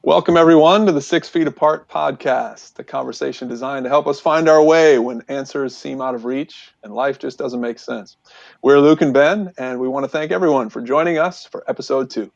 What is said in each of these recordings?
Welcome, everyone, to the 6 Feet Apart podcast, a conversation designed to help us find our way when answers seem out of reach and life just doesn't make sense. We're Luke and Ben, and we want to thank everyone for joining us for episode 2.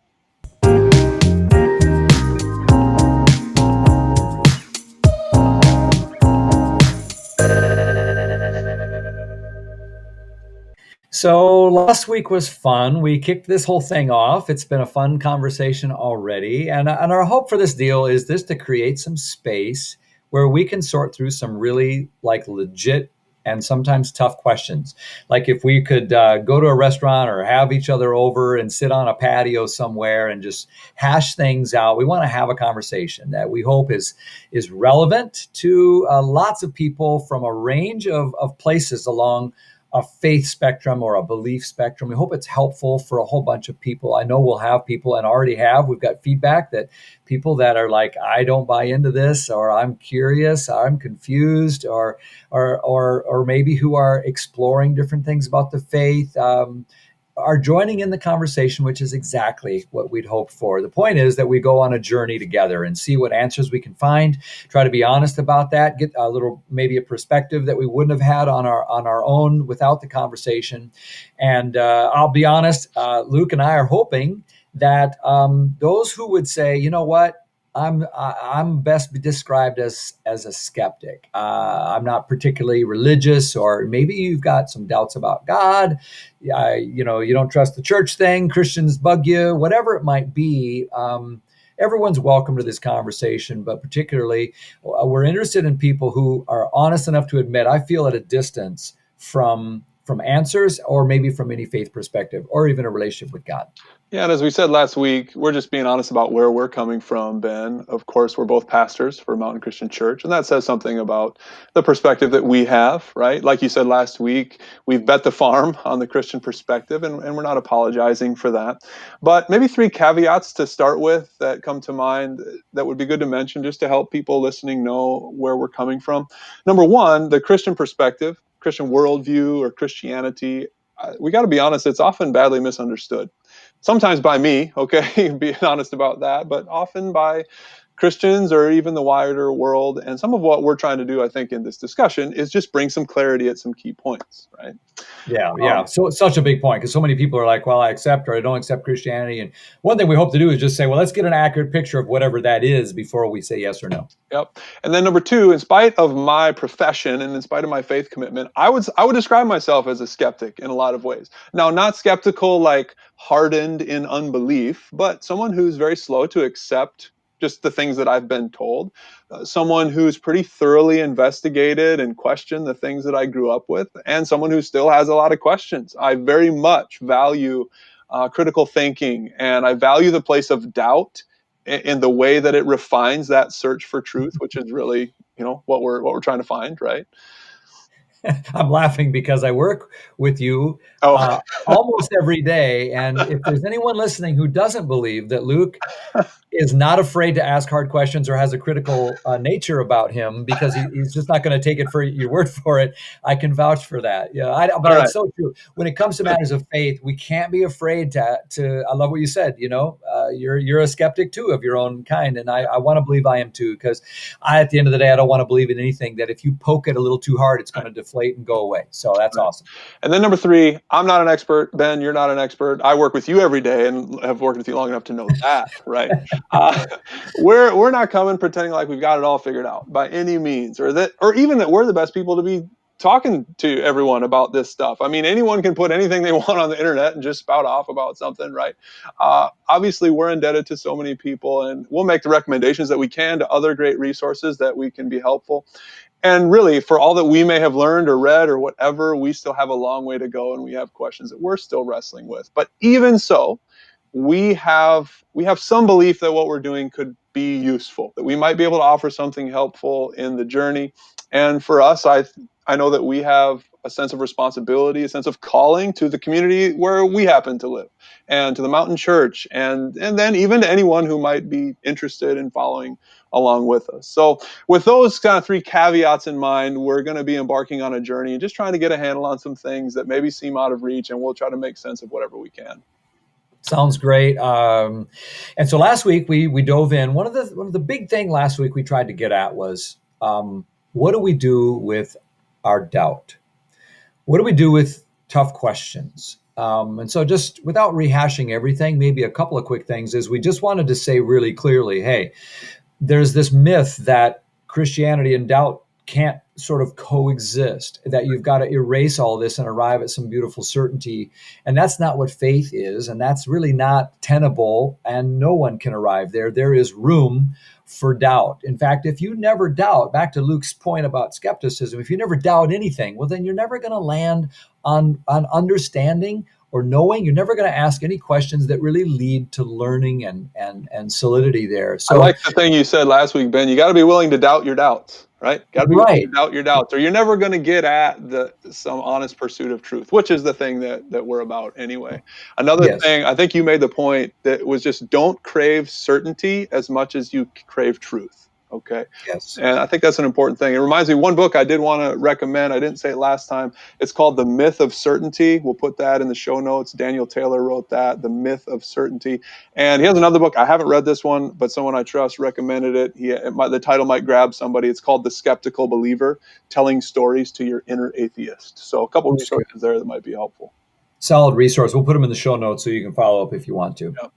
So last week was fun. We kicked this whole thing off. It's been a fun conversation already. And our hope for this deal is this to create some space where we can sort through some really legit and sometimes tough questions. Like if we could go to a restaurant or have each other over and sit on a patio somewhere and just hash things out. We want to have a conversation that we hope is relevant to lots of people from a range of places along a faith spectrum or a belief spectrum. We hope it's helpful for a whole bunch of people. I know we'll have people and already have. We've got feedback that people that are like, I don't buy into this, or I'm curious, I'm confused, or maybe who are exploring different things about the faith. Are joining in the conversation, which is exactly what we'd hoped for. The point is that we go on a journey together and see what answers we can find, try to be honest about that, get a little, maybe a perspective that we wouldn't have had on our own without the conversation. And I'll be honest, Luke and I are hoping that those who would say, you know what, I'm best described as a skeptic. I'm not particularly religious, or maybe you've got some doubts about God. You don't trust the church thing. Christians bug you, whatever it might be. Everyone's welcome to this conversation, but particularly we're interested in people who are honest enough to admit, I feel at a distance from answers, or maybe from any faith perspective, or even a relationship with God. Yeah, and as we said last week, we're just being honest about where we're coming from, Ben. Of course, we're both pastors for Mountain Christian Church, and that says something about the perspective that we have, right? Like you said last week, we've bet the farm on the Christian perspective, and we're not apologizing for that. But maybe 3 caveats to start with that come to mind that would be good to mention just to help people listening know where we're coming from. Number one, the Christian perspective, Christian worldview, or Christianity, we got to be honest, it's often badly misunderstood. Sometimes by me, okay, being honest about that, but often by Christians or even the wider world. And some of what we're trying to do, I think, in this discussion is just bring some clarity at some key points, right? Yeah. So it's such a big point because so many people are like, well, I accept or I don't accept Christianity. And one thing we hope to do is just say, well, let's get an accurate picture of whatever that is before we say yes or no. Yep. And then number 2, in spite of my profession and in spite of my faith commitment, I would describe myself as a skeptic in a lot of ways. Now, not skeptical like hardened in unbelief, but someone who's very slow to accept just the things that I've been told. Someone who's pretty thoroughly investigated and questioned the things that I grew up with, and someone who still has a lot of questions. I very much value critical thinking, and I value the place of doubt in the way that it refines that search for truth, which is really, what we're trying to find, right? I'm laughing because I work with you Oh, almost every day. And if there's anyone listening who doesn't believe that Luke is not afraid to ask hard questions or has a critical nature about him because he's just not going to take it for your word for it, I can vouch for that. Yeah, but all right. it's so true. When it comes to matters of faith, we can't be afraid to. I love what you said. You're a skeptic too of your own kind, and I want to believe I am too, because at the end of the day, I don't want to believe in anything that if you poke it a little too hard, it's going to deflate and go away. So that's awesome. And then number 3, I'm not an expert. Ben, you're not an expert. I work with you every day and have worked with you long enough to know that, right? Uh, we're not coming pretending like we've got it all figured out by any means, or even that we're the best people to be talking to everyone about this stuff. I mean, anyone can put anything they want on the internet and just spout off about something, right? Obviously, we're indebted to so many people, and we'll make the recommendations that we can to other great resources that we can be helpful. And really, for all that we may have learned or read or whatever, we still have a long way to go, and we have questions that we're still wrestling with. But even so, we have some belief that what we're doing could be useful, that we might be able to offer something helpful in the journey. And for us, I know that we have a sense of responsibility, a sense of calling to the community where we happen to live, and to the Mountain Church, and then even to anyone who might be interested in following along with us. So with those kind of 3 caveats in mind, we're going to be embarking on a journey and just trying to get a handle on some things that maybe seem out of reach, and we'll try to make sense of whatever we can. Sounds great. And so last week we dove in. One of the big thing last week we tried to get at was, what do we do with our doubt? What do we do with tough questions? And so, just without rehashing everything, maybe a couple of quick things is we just wanted to say really clearly, hey, there's this myth that Christianity and doubt can't sort of coexist, that you've got to erase all this and arrive at some beautiful certainty. And that's not what faith is. And that's really not tenable. And no one can arrive there. There is room for doubt. In fact, if you never doubt, back to Luke's point about skepticism, if you never doubt anything, well, then you're never going to land on understanding or knowing. You're never going to ask any questions that really lead to learning and solidity there. I So like the thing you said last week, Ben. You got to be willing to doubt your doubts, right? Got to be willing to right. doubt your doubts, or you're never going to get at some honest pursuit of truth, which is the thing that we're about anyway. Another Yes. thing, I think you made the point that was just don't crave certainty as much as you crave truth. Okay. Yes. And I think that's an important thing. It reminds me of one book I did want to recommend. I didn't say it last time. It's called The Myth of Certainty. We'll put that in the show notes. Daniel Taylor wrote that, The Myth of Certainty. And he has another book. I haven't read this one, but someone I trust recommended it. The title might grab somebody. It's called The Skeptical Believer, Telling Stories to Your Inner Atheist. So a couple of That's good. resources there that might be helpful. Solid resource. We'll put them in the show notes so you can follow up if you want to. Yeah.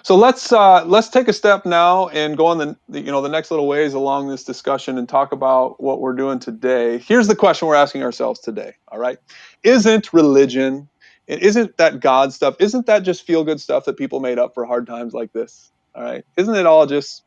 So let's take a step now and go on the next little ways along this discussion and talk about what we're doing today. Here's the question we're asking ourselves today. All right, isn't religion, isn't that God stuff, isn't that just feel good stuff that people made up for hard times like this? All right, isn't it all just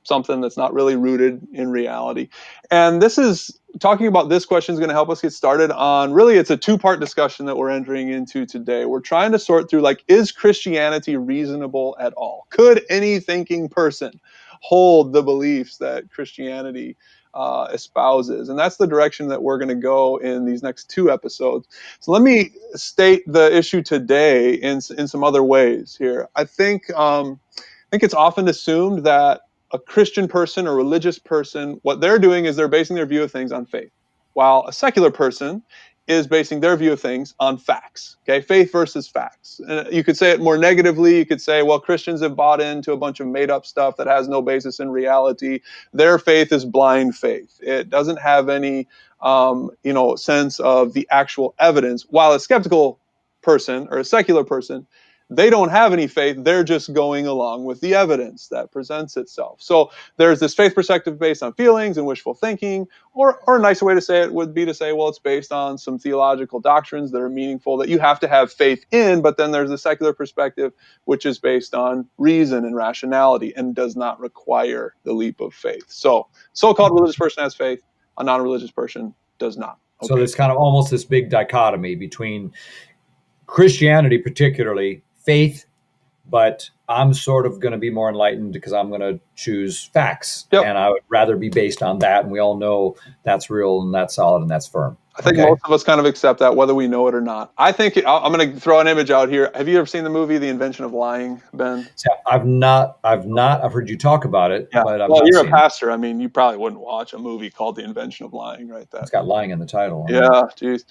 something that's not really rooted in reality? And this is talking about this question is going to help us get started on really it's a two-part discussion that we're entering into today. We're trying to sort through is Christianity reasonable at all? Could any thinking person hold the beliefs that Christianity espouses? And that's the direction that we're going to go in these next two episodes. So let me state the issue today in some other ways here. I think it's often assumed that a Christian person or religious person, what they're doing is they're basing their view of things on faith, while a secular person is basing their view of things on facts. Okay, faith versus facts. And you could say it more negatively. You could say, well, Christians have bought into a bunch of made up stuff that has no basis in reality. Their faith is blind faith. It doesn't have any, sense of the actual evidence. While a skeptical person or a secular person, they don't have any faith. They're just going along with the evidence that presents itself. So there's this faith perspective based on feelings and wishful thinking, or a nicer way to say it would be to say, well, it's based on some theological doctrines that are meaningful that you have to have faith in. But then there's the secular perspective, which is based on reason and rationality and does not require the leap of faith. So so-called religious person has faith, a non-religious person does not. So Okay. there's kind of almost this big dichotomy between Christianity, particularly faith, but I'm sort of going to be more enlightened because I'm going to choose facts. Yep. And I would rather be based on that. And we all know that's real and that's solid and that's firm. I think Okay. most of us kind of accept that, whether we know it or not. I'm going to throw an image out here. Have you ever seen the movie The Invention of Lying, Ben? So I've heard you talk about it, Yeah. but I've Well, not you're a seen it. pastor. I mean, you probably wouldn't watch a movie called The Invention of Lying, right? It's got lying in the title. I mean, Yeah, geez.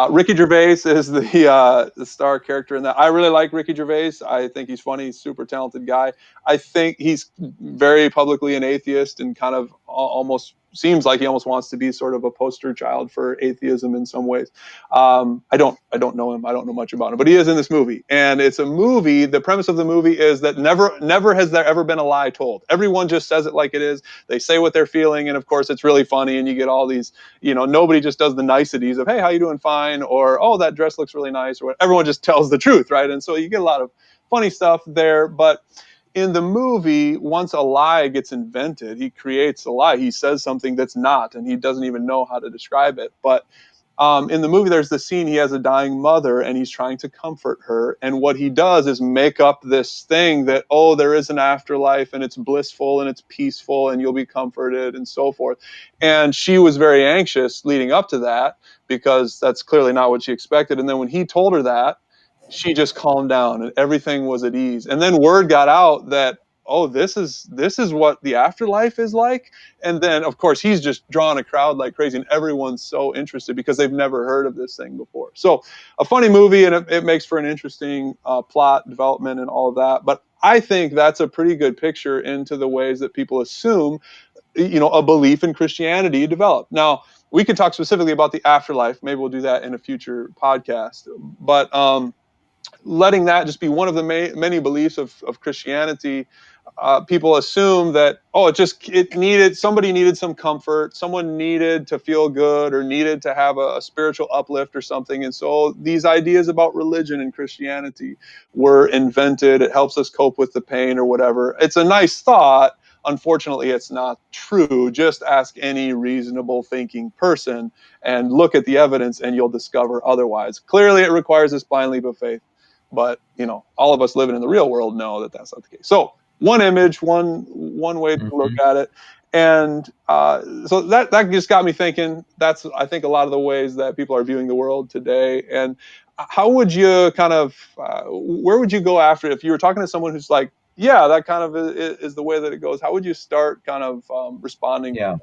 Ricky Gervais is the star character in that. I really like Ricky Gervais. I think he's funny. He's a super talented guy. I think he's very publicly an atheist and kind of almost seems like he almost wants to be sort of a poster child for atheism in some ways. I don't know him. I don't know much about him, but he is in this movie, and it's a movie. The premise of the movie is that never has there ever been a lie told. Everyone just says it like it is. They say what they're feeling, and of course, it's really funny, and you get all these nobody just does the niceties of, hey, how you doing? Fine. Or, oh, that dress looks really nice. Or what. Everyone just tells the truth, right? And so you get a lot of funny stuff there. But in the movie, once a lie gets invented, he creates a lie. He says something that's not, and he doesn't even know how to describe it. But in the movie, there's the scene he has a dying mother and he's trying to comfort her. And what he does is make up this thing that, oh, there is an afterlife and it's blissful and it's peaceful and you'll be comforted and so forth. And she was very anxious leading up to that because that's clearly not what she expected. And then when he told her that, she just calmed down and everything was at ease. And then word got out that oh, this is what the afterlife is like. And then of course he's just drawing a crowd like crazy, and everyone's so interested because they've never heard of this thing before. So a funny movie, and it makes for an interesting plot development and all of that. But I think that's a pretty good picture into the ways that people assume, a belief in Christianity developed. Now, we could talk specifically about the afterlife. Maybe we'll do that in a future podcast. But letting that just be one of the many beliefs of Christianity, people assume that, oh, it needed, somebody needed some comfort, someone needed to feel good, or needed to have a spiritual uplift or something, and so these ideas about religion and Christianity were invented. It helps us cope with the pain or whatever. It's a nice thought. Unfortunately, it's not true. Just ask any reasonable thinking person and look at the evidence, and you'll discover otherwise. Clearly, it requires this blind leap of faith. But all of us living in the real world know that that's not the case. So one image, one way to look Mhm. at it, and so that just got me thinking. That's, I think, a lot of the ways that people are viewing the world today. And how would you kind of where would you go after if you were talking to someone who's like, yeah, that kind of is the way that it goes? How would you start kind of responding? Yeah.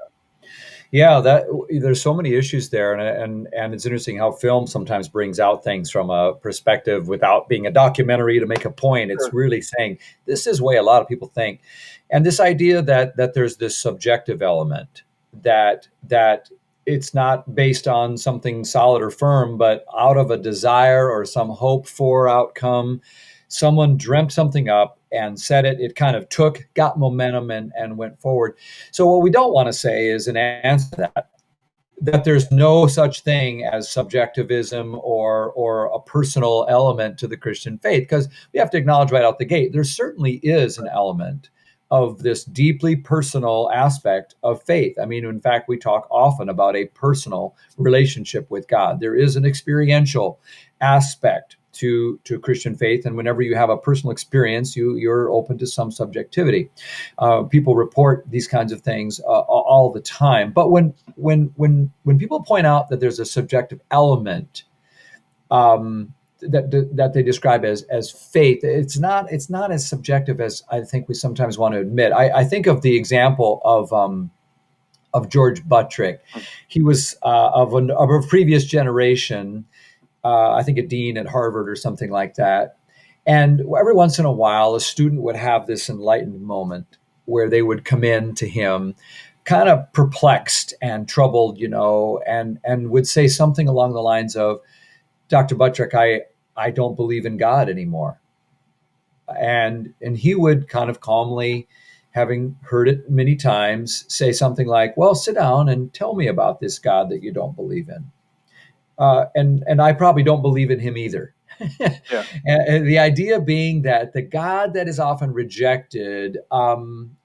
Yeah, that there's so many issues there, and it's interesting how film sometimes brings out things from a perspective without being a documentary to make a point. It's Sure. really saying this is the way a lot of people think, and this idea that there's this subjective element, that it's not based on something solid or firm, but out of a desire or some hope for outcome. Someone dreamt something up and said it. It kind of got momentum and went forward. So what we don't want to say is an answer to that there's no such thing as subjectivism or a personal element to the Christian faith, because we have to acknowledge right out the gate there certainly is an element of this deeply personal aspect of faith. I mean, in fact, we talk often about a personal relationship with God. There is an experiential aspect to Christian faith, and whenever you have a personal experience, you're open to some subjectivity. People report these kinds of things all the time. But when people point out that there's a subjective element that they describe as faith, it's not as subjective as I think we sometimes want to admit. I think of the example of George Buttrick. He was of a previous generation, I think a dean at Harvard or something like that. And every once in a while, a student would have this enlightened moment where they would come in to him kind of perplexed and troubled, and would say something along the lines of, Dr. Buttrick, I don't believe in God anymore. And he would kind of calmly, having heard it many times, say something like, well, sit down and tell me about this God that you don't believe in. And I probably don't believe in him either. Yeah. And the idea being that the God that is often rejected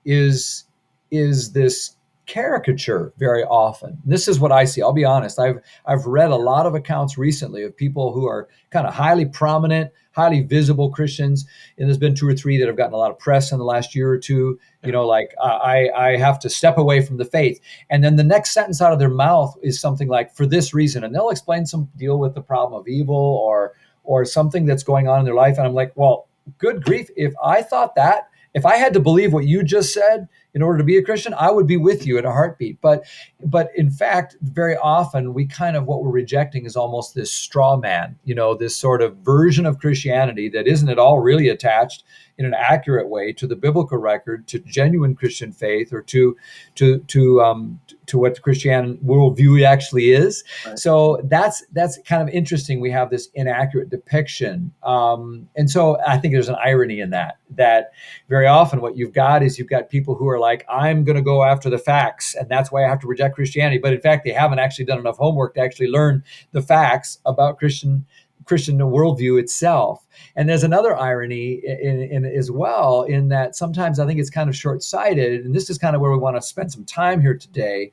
is this caricature very often. This is what I see. I'll be honest. I've read a lot of accounts recently of people who are kind of highly prominent, highly visible Christians, and there's been two or three that have gotten a lot of press in the last year or two. Like I have to step away from the faith, and then the next sentence out of their mouth is something like, "For this reason," and they'll explain some deal with the problem of evil or something that's going on in their life, and I'm like, well, good grief! If I had to believe what you just said in order to be a Christian, I would be with you in a heartbeat. But in fact, very often we kind of, what we're rejecting is almost this straw man, this sort of version of Christianity that isn't at all really attached in an accurate way to the biblical record, to genuine Christian faith, or to what the Christian worldview actually is. Right. So that's kind of interesting. We have this inaccurate depiction, and so I think there's an irony in that very often what you've got people who are like, I'm going to go after the facts, and that's why I have to reject Christianity. But in fact, they haven't actually done enough homework to actually learn the facts about Christian worldview itself. And there's another irony in as well, in that sometimes I think it's kind of short-sighted, and this is kind of where we want to spend some time here today,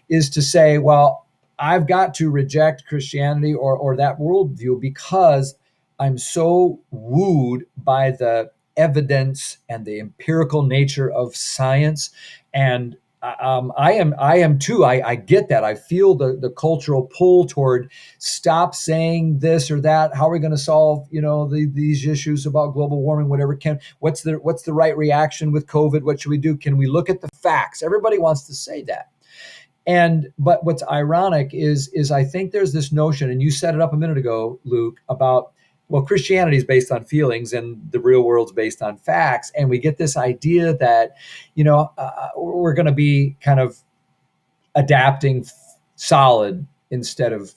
is to say, well, I've got to reject Christianity or that worldview because I'm so wooed by the evidence and the empirical nature of science, and I am too. I get that. I feel the cultural pull toward stop saying this or that. How are we going to solve, these issues about global warming, whatever? What's the right reaction with COVID? What should we do? Can we look at the facts? Everybody wants to say that. But what's ironic is I think there's this notion, and you set it up a minute ago, Luke, about, well, Christianity is based on feelings and the real world's based on facts, and we get this idea that we're going to be kind of adapting solid instead of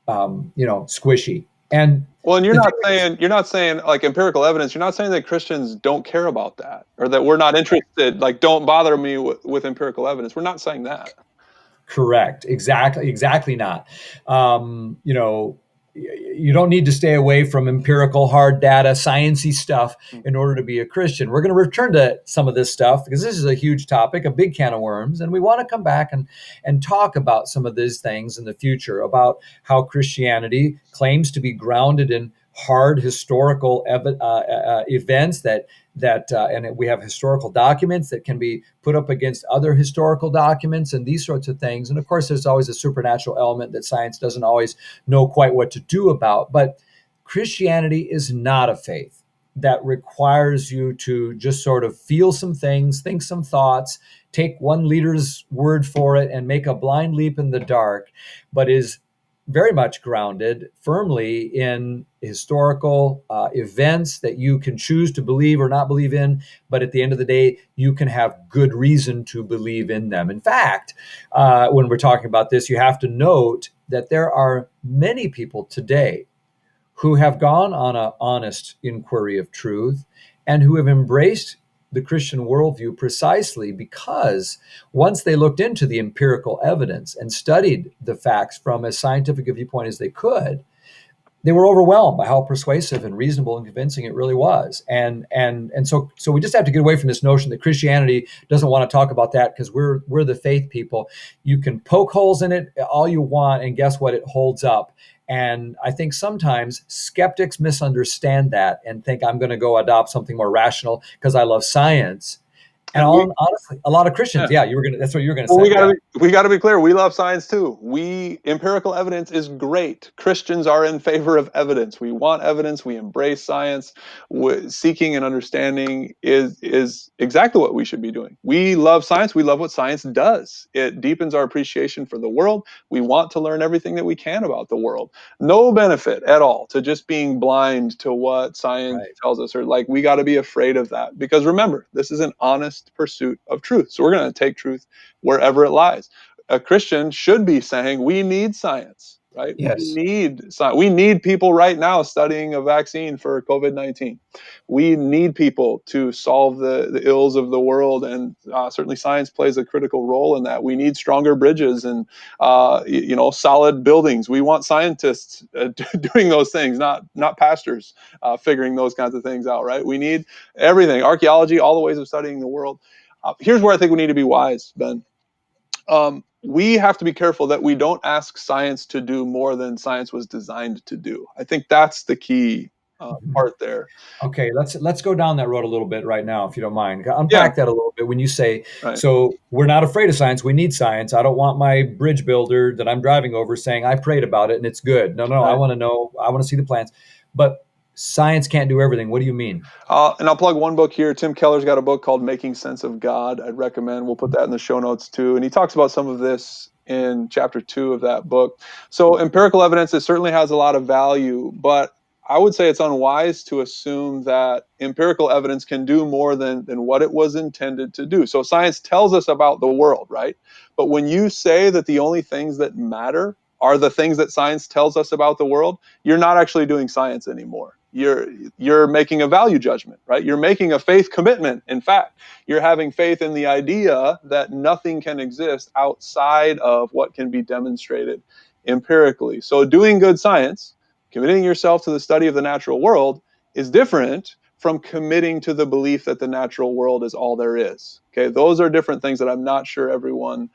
squishy. And Well, and the thing is, you're not saying like empirical evidence. You're not saying that Christians don't care about that, or that we're not interested. Like, don't bother me with empirical evidence. We're not saying that. correct. Exactly not. You don't need to stay away from empirical, hard data, sciencey stuff in order to be a Christian. We're going to return to some of this stuff because this is a huge topic, a big can of worms, and we want to come back and talk about some of these things in the future about how Christianity claims to be grounded in hard historical events and we have historical documents that can be put up against other historical documents and these sorts of things. And of course, there's always a supernatural element that science doesn't always know quite what to do about. But Christianity is not a faith that requires you to just sort of feel some things, think some thoughts, take one leader's word for it, and make a blind leap in the dark, but is very much grounded firmly in historical events that you can choose to believe or not believe in. But at the end of the day, you can have good reason to believe in them. In fact, when we're talking about this, you have to note that there are many people today who have gone on an honest inquiry of truth and who have embraced the Christian worldview precisely because once they looked into the empirical evidence and studied the facts from as scientific a viewpoint as they could, they were overwhelmed by how persuasive and reasonable and convincing it really was. And so we just have to get away from this notion that Christianity doesn't want to talk about that because we're the faith people. You can poke holes in it all you want, and guess what? It holds up. And I think sometimes skeptics misunderstand that and think I'm going to go adopt something more rational because I love science. And And we, honestly, a lot of yeah. Christians, yeah, you were gonna. That's what you were gonna Well, say, yeah. we gotta be clear. We love science too. We empirical evidence is great. Christians are in favor of evidence. We want evidence. We embrace science. Seeking and understanding is exactly what we should be doing. We love science. We love what science does. It deepens our appreciation for the world. We want to learn everything that we can about the world. No benefit at all to just being blind to what science Right. tells us, or like we got to be afraid of that because remember, this is an honest pursuit of truth. So we're going to take truth wherever it lies. A Christian should be saying, we need science, right? We Yes. need science. We need people right now studying a vaccine for COVID-19. We need people to solve the ills of the world, and certainly science plays a critical role in that. We need stronger bridges and solid buildings. We want scientists doing those things, not pastors figuring those kinds of things out, right? We need everything, archaeology, all the ways of studying the world. Here's where I think we need to be wise, Ben. We have to be careful that we don't ask science to do more than science was designed to do. I think that's the key Mhm. part there. Okay, let's go down that road a little bit right now, if you don't mind. Yeah, Unpack that a little bit when you say, right. so we're not afraid of science. We need science. I don't want my bridge builder that I'm driving over saying I prayed about it and it's good. No, no, I Right. want to know. I want to see the plans. But science can't do everything. What do you mean? And I'll plug one book here. Tim Keller's got a book called Making Sense of God. I'd recommend. We'll put that in the show notes too. And he talks about some of this in chapter 2 of that book. So empirical evidence, it certainly has a lot of value, but I would say it's unwise to assume that empirical evidence can do more than what it was intended to do. So science tells us about the world, right? But when you say that the only things that matter are the things that science tells us about the world, you're not actually doing science anymore. You're making a value judgment, right? You're making a faith commitment. In fact, you're having faith in the idea that nothing can exist outside of what can be demonstrated empirically. So doing good science, committing yourself to the study of the natural world, is different from committing to the belief that the natural world is all there is. Okay, those are different things that I'm not sure everyone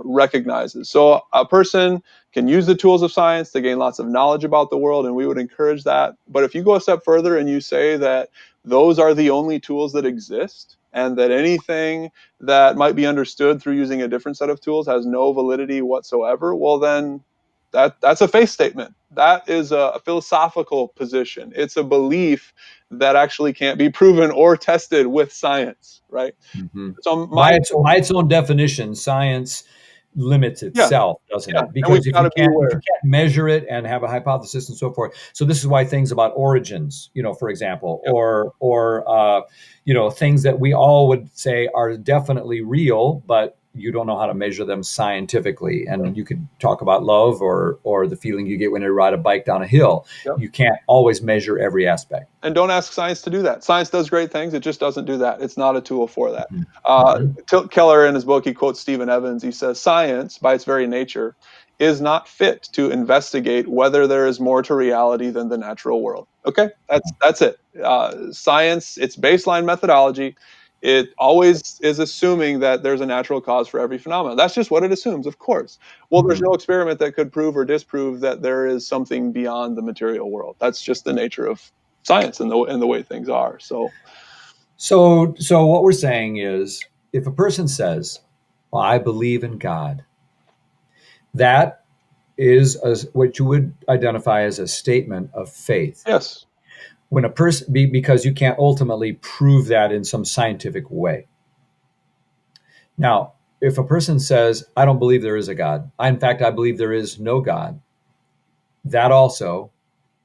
recognizes. So a person can use the tools of science to gain lots of knowledge about the world, and we would encourage that. But if you go a step further and you say that those are the only tools that exist, and that anything that might be understood through using a different set of tools has no validity whatsoever, well, then that's a faith statement. That is a philosophical position. It's a belief that actually can't be proven or tested with science, right? Hmm. So By my its own definition, science limits yeah, itself, doesn't yeah, it? and we've Because got to be if you aware. can't measure it and have a hypothesis and so forth, so this is why things about origins, for example, Yep, or things that we all would say are definitely real, but you don't know how to measure them scientifically. yep, And you could talk about love or the feeling you get when you ride a bike down a hill. yep. You can't always measure every aspect. And don't ask science to do that. Science does great things. It just doesn't do that. It's not a tool for that. Mhm. Mhm. Keller, in his book, he quotes Stephen Evans. He says, "Science, by its very nature, is not fit to investigate whether there is more to reality than the natural world." Okay, that's it. Science, its baseline methodology, it always is assuming that there's a natural cause for every phenomenon. That's just what it assumes, of course. Well, there's Mhm. no experiment that could prove or disprove that there is something beyond the material world. That's just the nature of science and the way things are. So So what we're saying is, if a person says, well, I believe in God, that is what you would identify as a statement of faith. yes, When a person, because you can't ultimately prove that in some scientific way. Now, if a person says, I don't believe there is a God, in fact, I believe there is no God, that also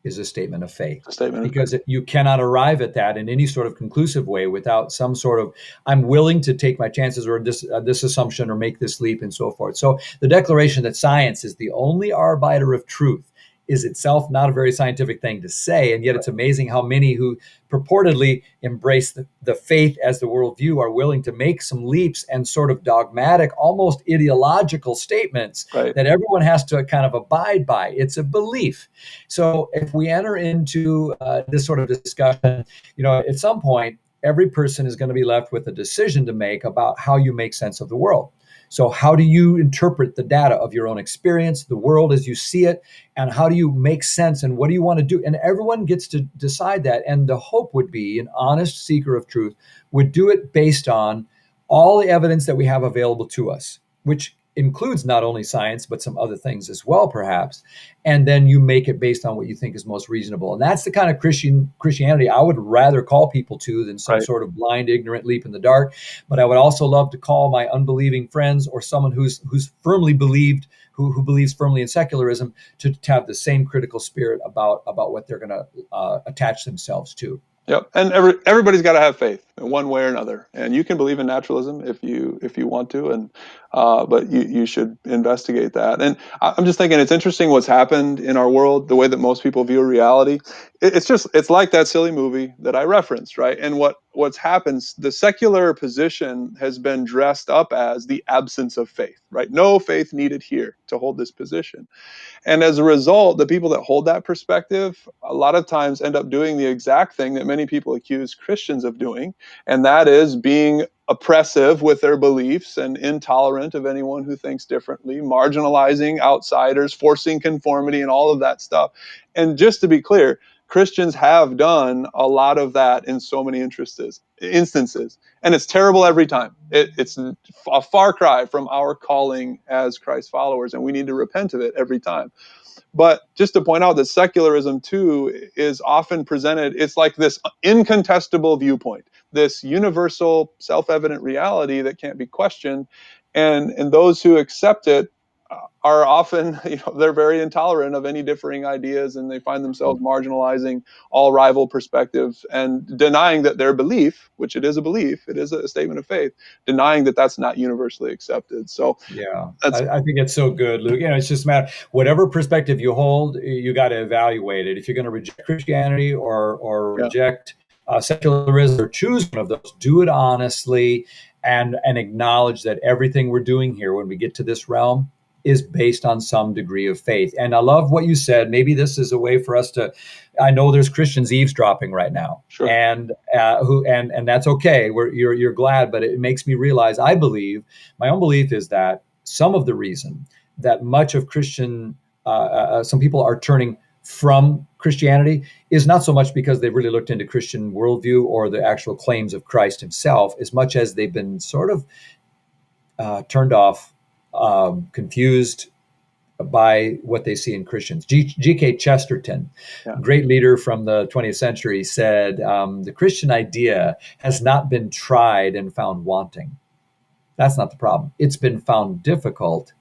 is a statement of faith, it's a statement of because faith. you cannot arrive at that in any sort of conclusive way without some sort of, I'm willing to take my chances, or this assumption, or make this leap, and so forth. So the declaration that science is the only arbiter of truth is itself not a very scientific thing to say, and yet it's amazing how many who purportedly embrace the faith as the worldview are willing to make some leaps and sort of dogmatic, almost ideological statements Right, that everyone has to kind of abide by. It's a belief. So if we enter into this sort of discussion, at some point, every person is going to be left with a decision to make about how you make sense of the world. So how do you interpret the data of your own experience, the world as you see it, and how do you make sense, and what do you want to do? And everyone gets to decide that. And the hope would be an honest seeker of truth would do it based on all the evidence that we have available to us, which includes not only science, but some other things as well, perhaps. And then you make it based on what you think is most reasonable. And that's the kind of Christianity I would rather call people to than some right. sort of blind, ignorant leap in the dark. But I would also love to call my unbelieving friends, or someone who's firmly believed, who believes firmly in secularism, to have the same critical spirit about what they're going to attach themselves to. Yep. And everybody's got to have faith in one way or another. And you can believe in naturalism if you want to, and but you should investigate that. And I'm just thinking it's interesting what's happened in our world, the way that most people view reality. It's like that silly movie that I referenced, right? And what's happened, the secular position has been dressed up as the absence of faith, right? No faith needed here to hold this position. And as a result, the people that hold that perspective a lot of times end up doing the exact thing that many people accuse Christians of doing, and that is being oppressive with their beliefs and intolerant of anyone who thinks differently, marginalizing outsiders, forcing conformity, and all of that stuff. And just to be clear, Christians have done a lot of that in so many instances, and it's terrible every time. It's a far cry from our calling as Christ followers, and we need to repent of it every time. But just to point out that secularism too is often presented, it's like this incontestable viewpoint, this universal self-evident reality that can't be questioned. And those who accept it are often, they're very intolerant of any differing ideas, and they find themselves marginalizing all rival perspectives and denying that their belief, which it is a belief, it is a statement of faith, denying that that's not universally accepted. So Yeah, that's I think it's so good, Luke. It's just a matter, whatever perspective you hold, you got to evaluate it. If you're going to reject Christianity or yeah, reject secularism, or choose one of those, do it honestly, and acknowledge that everything we're doing here, when we get to this realm, is based on some degree of faith. And I love what you said. Maybe this is a way for us to. I know there's Christians eavesdropping right now, sure, and and that's okay. You're glad, but it makes me realize. I believe, my own belief is that some of the reason that much of Christian, some people are turning from Christianity is not so much because they've really looked into Christian worldview or the actual claims of Christ himself, as much as they've been sort of turned off, confused by what they see in Christians. G.K. Chesterton, Yeah. great leader from the 20th century, said the Christian idea has not been tried and found wanting. That's not the problem. It's been found difficult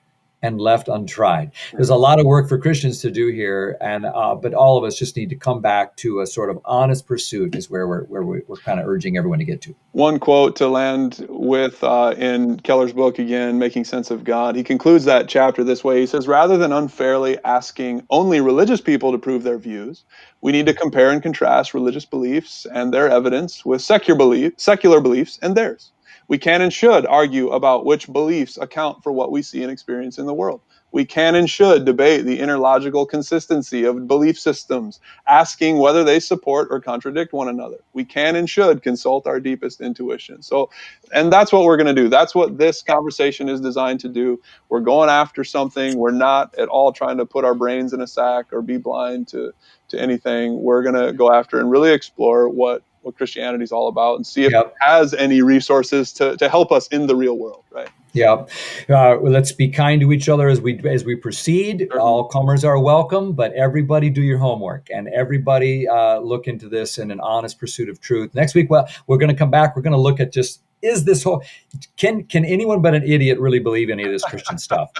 and left untried. Yeah. There's a lot of work for Christians to do here, and but all of us just need to come back to a sort of honest pursuit. Is where we're kind of urging everyone to get to. One quote to land with in Keller's book again, Making Sense of God. He concludes that chapter this way. He says, rather than unfairly asking only religious people to prove their views, we need to compare and contrast religious beliefs and their evidence with secular beliefs and theirs. We can and should argue about which beliefs account for what we see and experience in the world. We can and should debate the interlogical consistency of belief systems, asking whether they support or contradict one another. We can and should consult our deepest intuition. So, and that's what we're going to do. That's what this conversation is designed to do. We're going after something. We're not at all trying to put our brains in a sack or be blind to anything. We're going to go after and really explore what Christianity is all about and see if it Yep. has any resources to help us in the real world, right? Yeah, let's be kind to each other as we proceed. Certainly. All comers are welcome, but everybody do your homework and everybody look into this in an honest pursuit of truth. Next week, well, we're going to come back. We're going to look at just is this whole can anyone but an idiot really believe any of this Christian stuff?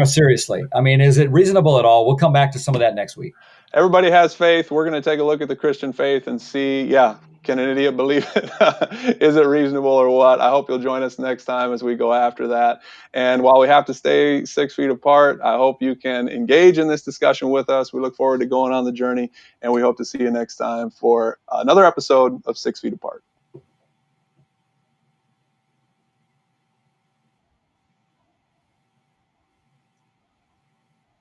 Seriously. I mean, is it reasonable at all? We'll come back to some of that next week. Everybody has faith. We're going to take a look at the Christian faith and see, yeah, can an idiot believe it? Is it reasonable or what? I hope you'll join us next time as we go after that. And while we have to stay 6 feet apart, I hope you can engage in this discussion with us. We look forward to going on the journey, and we hope to see you next time for another episode of 6 Feet Apart.